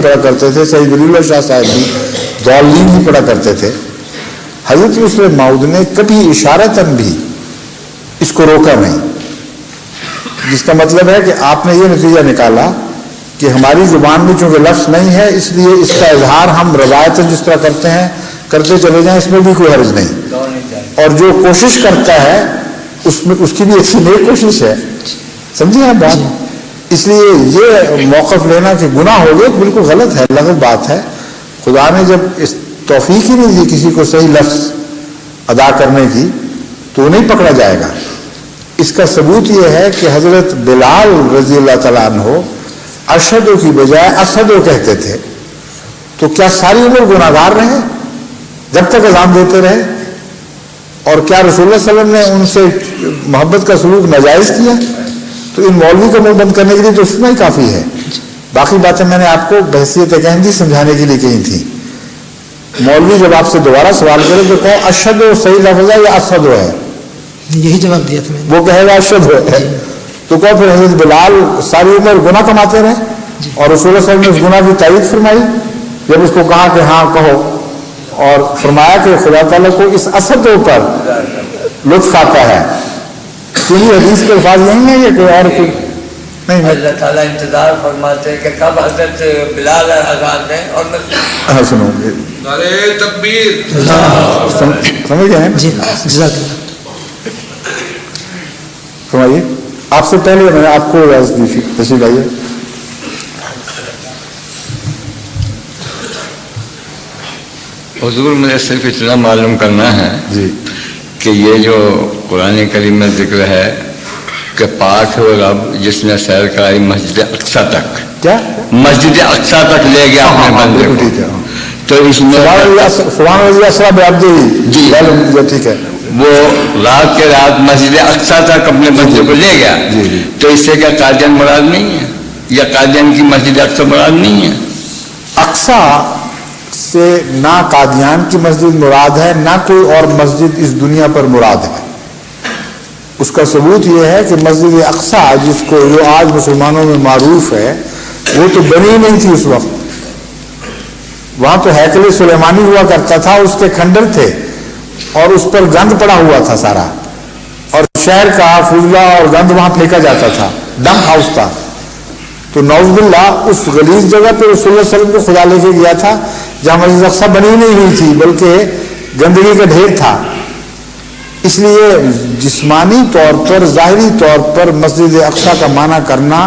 پڑھا کرتے تھے, سید ولی اللہ شاہ صاحب بھی ضالین بھی پڑھا کرتے تھے. حضرت مسلم ماؤد نے کبھی اشارتاً بھی اس کو روکا نہیں, جس کا مطلب ہے کہ آپ نے یہ نتیجہ نکالا کہ ہماری زبان میں چونکہ لفظ نہیں ہے اس لیے اس کا اظہار ہم روایتاً جس طرح کرتے ہیں کرتے چلے جائیں, اس میں بھی کوئی حرج نہیں. اور جو کوشش کرتا ہے اس میں اس کی بھی اچھی نئی کوشش ہے, سمجھے آپ بات. اس لیے یہ موقف لینا کہ گناہ ہو گئے بالکل غلط ہے, لغو بات ہے. خدا نے جب اس توفیق ہی نہیں دی کسی کو صحیح لفظ ادا کرنے کی تو وہ نہیں پکڑا جائے گا. اس کا ثبوت یہ ہے کہ حضرت بلال رضی اللہ تعالیٰ عنہ اشہدو کی بجائے اسدو کہتے تھے, تو کیا ساری عمر گناہ گار رہے جب تک اذان دیتے رہے؟ اور کیا رسول اللہ صلی اللہ علیہ وسلم نے ان سے محبت کا سلوک ناجائز کیا؟ تو ان مولوی کا منہ بند کرنے کے لیے تو اتنا ہی کافی ہے. باقی باتیں میں نے آپ کو بحثیت اہندی سمجھانے کے لیے کہی تھیں. مولوی جب آپ سے دوبارہ سوال کرے تو کہو اشہدو صحیح لفظ ہے یا اسدو ہے؟ یہی جواب دیا تھا میں نے. وہ کہے گا اشہدو ہے, تو کہو پھر حضرت بلال ساری عمر گناہ کماتے رہے اور رسول اللہ صلی اللہ علیہ وسلم نے اس گناہ کی تائید فرمائی جب اس کو کہا کہ ہاں کہو, اور فرمایا کہ خدا تعالیٰ کو اس اسدو پر لطف آتا ہے. کیونکہ حدیث کے الفاظ یہی ہیں یا کوئی اور کوئی نہیں؟ اللہ تعالیٰ انتظار فرماتے ہیں کہ کب حضرت بلال اذان دیں اور ہاں سنو گے تکبیر سمجھ گئے ہیں؟ جی جزاک اللہ. فرمائیے. آپ سے پہلے میں نے آپ کو اجازت دی تھی, تشریف لائیے. حضور مجھے صرف اتنا معلوم کرنا ہے جی کہ یہ جو قرآن کریم میں ذکر ہے کہ پاک ہو رب جس نے سیر کرائی مسجد اقصیٰ تک, کیا مسجد اقصیٰ تک لے گیا اپنے بندے کو, ٹھیک ہے. تو اس میں سبحان اللہ اسرا بعبدہ جی ٹھیک ہے, وہ رات کے رات مسجد اقصیٰ تک اپنے بندے کو لے گیا. تو اس سے کیا قادیان مراد نہیں ہے یا قادیان کی مسجد اقصیٰ مراد نہیں ہے؟ اقصیٰ سے نہ قادیان کی مسجد مراد ہے نہ کوئی اور مسجد اس دنیا پر مراد ہے. اس کا ثبوت یہ ہے کہ مسجد اقصیٰ جس کو جو آج مسلمانوں میں معروف ہے وہ تو بنی نہیں تھی اس وقت. وہاں تو ہیکل سلیمانی ہوا کرتا تھا, اس کے کھنڈر تھے اور اس پر گند پڑا ہوا تھا سارا, اور شہر کا فضلہ اور گند وہاں پھینکا جاتا تھا, ڈمپ ہاؤس تھا. تو نعوذ باللہ اس غلیظ جگہ پہ رسول اللہ صلی اللہ علیہ وسلم کو خدا لے کے گیا تھا جہاں مسجد اقصیٰ بنی نہیں ہوئی تھی بلکہ گندگی کا ڈھیر تھا. اس لیے جسمانی طور پر ظاہری طور پر مسجد اقصیٰ کا معنی کرنا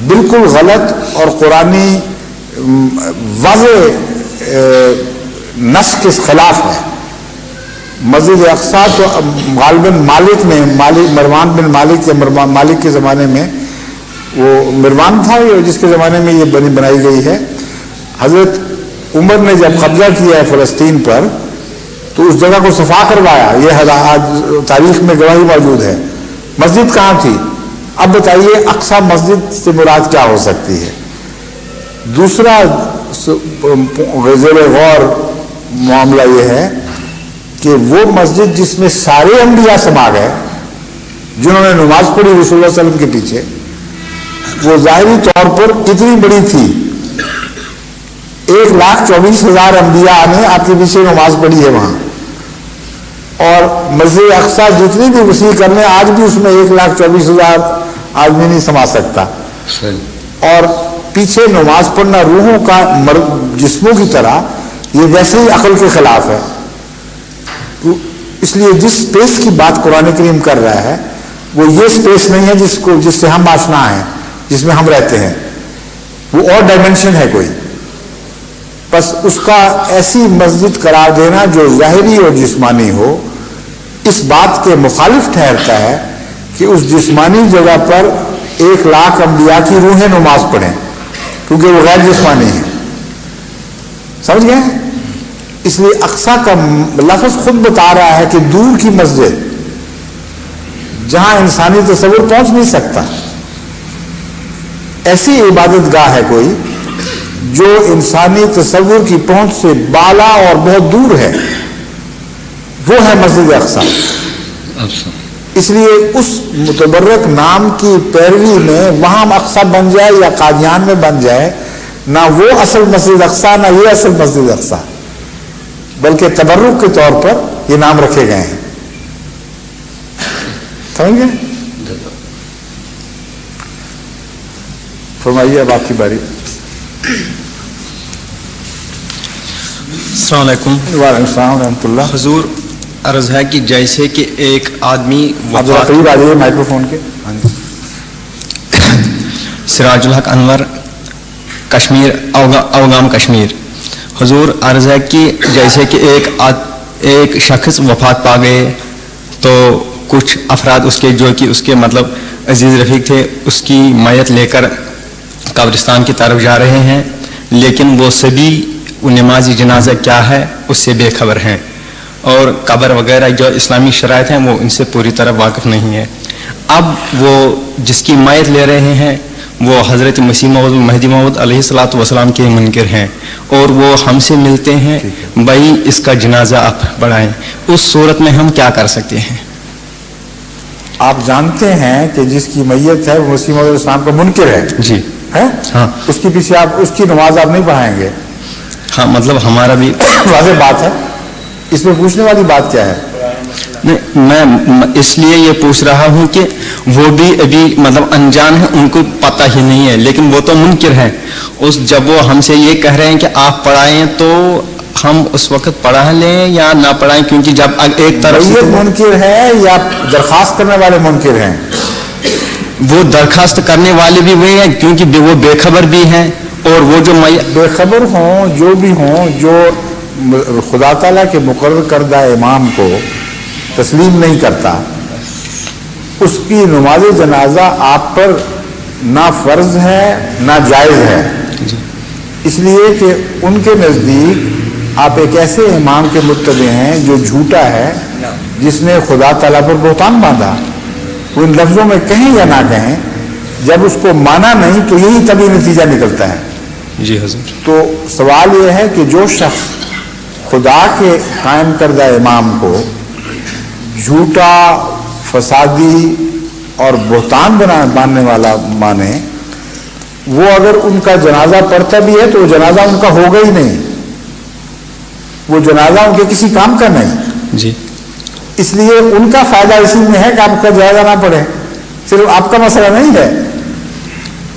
بالکل غلط اور قرآنی واضح نص کے خلاف ہے. مسجد اقصیٰ تو غالباً مالک نے مروان بن مالک یا مالک کے زمانے میں, وہ مروان تھا جس کے زمانے میں یہ بنائی گئی ہے. حضرت عمر نے جب قبضہ کیا ہے فلسطین پر تو اس جگہ کو صفا کروایا, یہ آج تاریخ میں گواہی موجود ہے. مسجد کہاں تھی؟ اب بتائیے اقصیٰ مسجد سے مراد کیا ہو سکتی ہے؟ دوسرا زیر غور معاملہ یہ ہے کہ وہ مسجد جس میں سارے انبیاء سما گئے جنہوں نے نماز پڑھی رسول اللہ صلی اللہ علیہ وسلم کے پیچھے, وہ ظاہری طور پر کتنی بڑی تھی؟ 1,24,000 انبیاء نے آپ کے پیچھے نماز پڑھی ہے وہاں. اور مسجد اقصیٰ جتنی بھی وسیع کرنے آج بھی اس میں 1,24,000 آدمی نہیں سما سکتا. اور پیچھے نماز پڑھنا روحوں کا جسموں کی طرح یہ ویسے ہی عقل کے خلاف ہے. اس لیے جس سپیس کی بات قرآن کریم کر رہا ہے وہ یہ سپیس نہیں ہے جس سے ہم آشنا ہیں, جس میں ہم رہتے ہیں. وہ اور ڈائمنشن ہے کوئی. بس اس کا ایسی مسجد قرار دینا جو ظاہری اور جسمانی ہو اس بات کے مخالف ٹھہرتا ہے کہ اس جسمانی جگہ پر 1,00,000 انبیاء کی روحیں نماز پڑھیں, کیونکہ وہ غیر جسمانی ہیں. سمجھ گئے؟ اس لیے اقصیٰ کا لفظ خود بتا رہا ہے کہ دور کی مسجد جہاں انسانی تصور پہنچ نہیں سکتا, ایسی عبادت گاہ ہے کوئی جو انسانی تصور کی پہنچ سے بالا اور بہت دور ہے, وہ ہے مسجد اقصیٰ. اس لیے اس متبرک نام کی پیروی میں وہاں اقصیٰ بن جائے یا قادیان میں بن جائے نہ وہ اصل مسجد اقصیٰ نہ یہ اصل مسجد اقصیٰ، بلکہ تبرک کے طور پر یہ نام رکھے گئے ہیں. سمجھ گئے؟ فرمائیے اب آپ کی باری. السلام علیکم. وعلیکم السلام ورحمۃ اللہ. حضور عرض ہے کہ جیسے کہ ایک آدمی آپ ذرا قریب آ جائیے مائکرو فون کے. سراج الحق انور، کشمیر، اوگام کشمیر. حضور عرض ہے کہ جیسے کہ ایک شخص وفات پا گئے تو کچھ افراد اس کے جو کہ اس کے مطلب عزیز رفیق تھے اس کی میت لے کر قبرستان کی طرف جا رہے ہیں، لیکن وہ سبھی نمازی جنازہ کیا ہے اس سے بے خبر ہیں اور قبر وغیرہ جو اسلامی شرائط ہیں وہ ان سے پوری طرح واقف نہیں ہے. اب وہ جس کی میت لے رہے ہیں وہ حضرت مسیح موعود مہدی موعود علیہ الصلوۃ والسلام کے منکر ہیں اور وہ ہم سے ملتے ہیں بھائی اس کا جنازہ آپ پڑھائیں. اس صورت میں ہم کیا کر سکتے ہیں؟ آپ جانتے ہیں کہ جس کی میت ہے وہ مسیح موعود علیہ السلام کا منکر ہے. جی ہے؟ ہاں. اس کے پیچھے آپ اس کی نماز آپ نہیں پڑھائیں گے؟ ہاں مطلب ہمارا بھی واضح بات ہے. اس میں پوچھنے والی بات کیا ہے؟ میں اس لیے یہ پوچھ رہا ہوں کہ وہ بھی ابھی مطلب انجان ہیں، ان کو پتہ ہی نہیں ہے، لیکن وہ تو منکر ہیں. جب وہ ہم سے یہ کہہ رہے ہیں کہ آپ پڑھائیں تو ہم اس وقت پڑھا لیں یا نہ پڑھائیں؟ کیونکہ جب ایک طرف میت منکر ہے یا درخواست کرنے والے منکر ہیں؟ وہ درخواست کرنے والے بھی وہی ہیں کیونکہ وہ بے خبر بھی ہیں اور وہ جو بے خبر ہوں جو بھی ہوں، جو خدا تعالیٰ کے مقرر کردہ امام کو تسلیم نہیں کرتا اس کی نماز جنازہ آپ پر نہ فرض ہے نہ جائز ہے. اس لیے کہ ان کے نزدیک آپ ایک ایسے امام کے متبع ہیں جو جھوٹا ہے، جس نے خدا تعالیٰ پر بہتان باندھا. وہ ان لفظوں میں کہیں یا نہ کہیں، جب اس کو مانا نہیں تو یہی طبی نتیجہ نکلتا ہے. جی حضور. تو سوال یہ ہے کہ جو شخص خدا کے قائم کردہ امام کو جھوٹا، فسادی اور بہتان باندھنے والا مانے، وہ اگر ان کا جنازہ پڑھتا بھی ہے تو وہ جنازہ ان کا ہوگا ہی نہیں، وہ جنازہ ان کے کسی کام کا نہیں. جی. اس لیے ان کا فائدہ اسی میں ہے کہ آپ کا جنازہ نہ پڑھیں. صرف آپ کا مسئلہ نہیں ہے.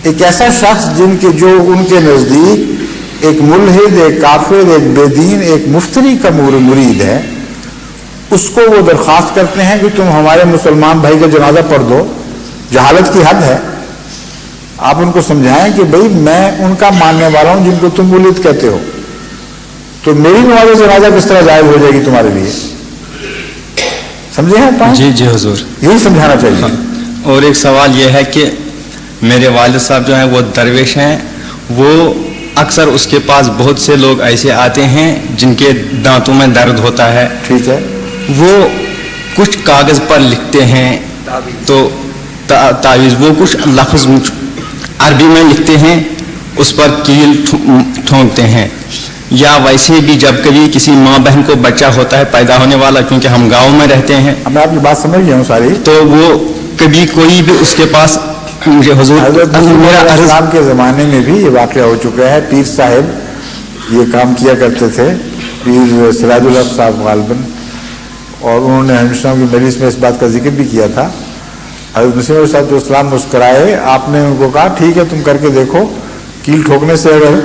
ایک ایسا شخص جن کے جو ان کے نزدیک ایک ملحد، ایک کافر، ایک بے دین، ایک مفتری کا مرید ہے، اس کو وہ درخواست کرتے ہیں کہ تم ہمارے مسلمان بھائی کا جنازہ پڑھ دو. جہالت کی حد ہے. آپ ان کو سمجھائیں کہ بھئی میں ان کا ماننے والا ہوں جن کو تم ملحد کہتے ہو، تو میری نماز جنازہ کس طرح جائز ہو جائے گی تمہارے لیے؟ سمجھے ہیں؟ جی جی حضور. یہی سمجھانا چاہیے. اور ایک سوال یہ ہے کہ میرے والد صاحب جو ہیں وہ درویش ہیں، وہ اکثر اس کے پاس بہت سے لوگ ایسے آتے ہیں جن کے دانتوں میں درد ہوتا ہے. ٹھیک ہے. وہ کچھ کاغذ پر لکھتے ہیں تو تعویذ، وہ کچھ لفظ عربی میں لکھتے ہیں، اس پر کیل ٹھونکتے ہیں. یا ویسے بھی جب کبھی کسی ماں بہن کو بچہ ہوتا ہے پیدا ہونے والا، کیونکہ ہم گاؤں میں رہتے ہیں، میں آپ کی بات سمجھ گیا ہوں ساری، تو وہ کبھی کوئی بھی اس کے پاس مجھے حضور اسلام کے زمانے میں بھی یہ واقعہ ہو چکا ہے. پیر صاحب یہ کام کیا کرتے تھے، پیر سراج الحق صاحب غالباً، اور انہوں نے ہندوستان کی مجلس میں اس بات کا ذکر بھی کیا تھا. حضرت مسیح علیہ السلام مسکرائے، آپ نے ان کو کہا ٹھیک ہے تم کر کے دیکھو، کیل ٹھوکنے سے اگر